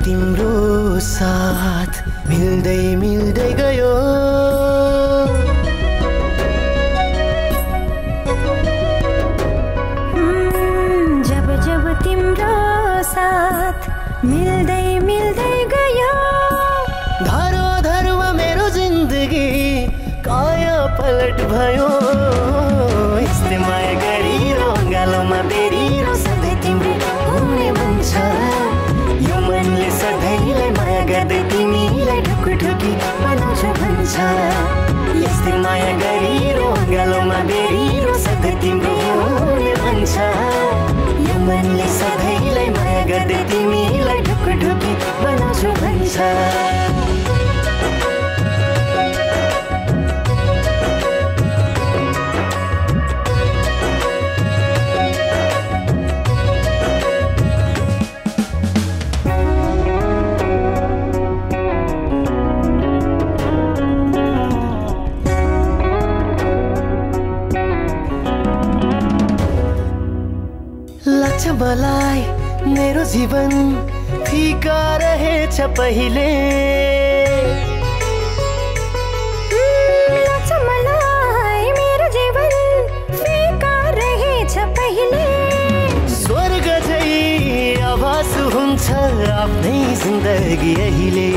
तिम्रो साथ मिल्दै मिल्दै गयो जब जब तिम्रो साथ मिल्दै मिल्दै गयो धारो धारोमा मेरो जिन्दगी काया पलट भयो यस्तै माया गरिरो गालोमा बेरिरो सधैँ तिम्रो हुने मन छ यो मनले सधैँलाई माया गर्दै तिमीलाई ढुकढुकी बनाउँछ भन्छ यस्तै माया गरिरो गालोमा बेरिरो सधैँ तिम्रो हुने मन छ यो मनले सधैँलाई माया गर्दै तिमीलाई ढुकढुकी बनाउँछ भन्छ लाग्छ मलाई मेरो जीवन फिका रहेछ पहिले लाग्छ मलाई मेरो जीवन फिका रहेछ पहिले स्वर्ग झै आभास हुन्छ आफ्नै जिन्दगी अहिले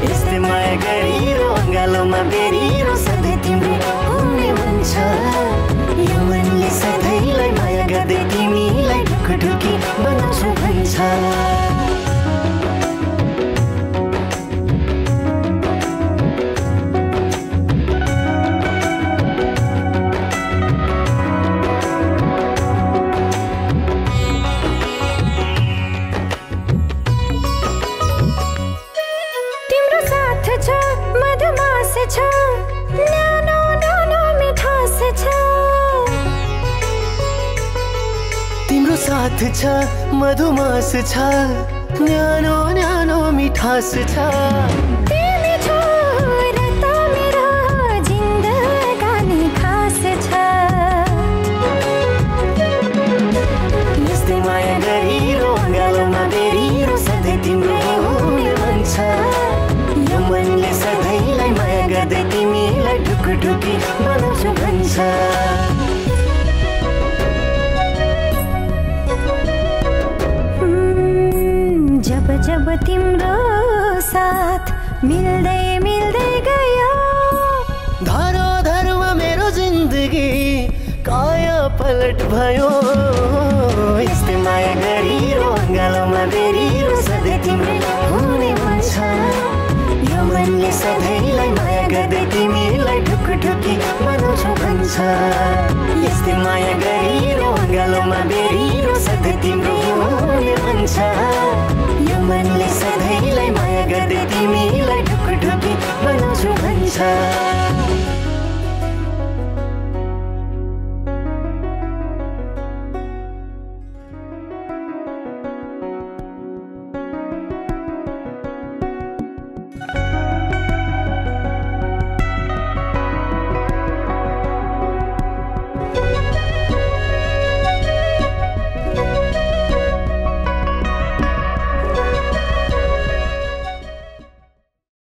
यस्तै माया गरिरो गालोमा बेरिरो सधैँ तिम्रो हुने मन छ यो मनले सधैँलाई माया गर्दै तिमीलाई ढुकढुकी बनाउँछ भन्छ तिम्रो साथ छ मधुमास छ न्यानो न्यानो मिठास छ तिम्रो साथ छ मधुमास छ न्यानो न्यानो मिठास छ तिमी छौ र त मेरो जिन्दगानी खास छ यस्तै माया गरिरो गालोमा बेरिरो सधैँ तिम्रो हुने मन छ यो मनले सधैँलाई माया गर्दै तिमीलाई ढुकढुकी बनाउँछ भन्छ जब जब तिम्रो साथ मिल्दै मिल्दै गयो धारो धारोमा मेरो जिन्दगी काया पलट भयो यस्तै माया गरिरो गालोमा बेरिरो सधैँ तिम्रो हुने मन छ यो मनले सधैँलाई माया गर्दै तिमीलाई ढुकढुकी बनाउँछ भन्छ यस्तै माया गरिरो गालोमा बेरिरो सधैँ तिम्रो हुने मन छ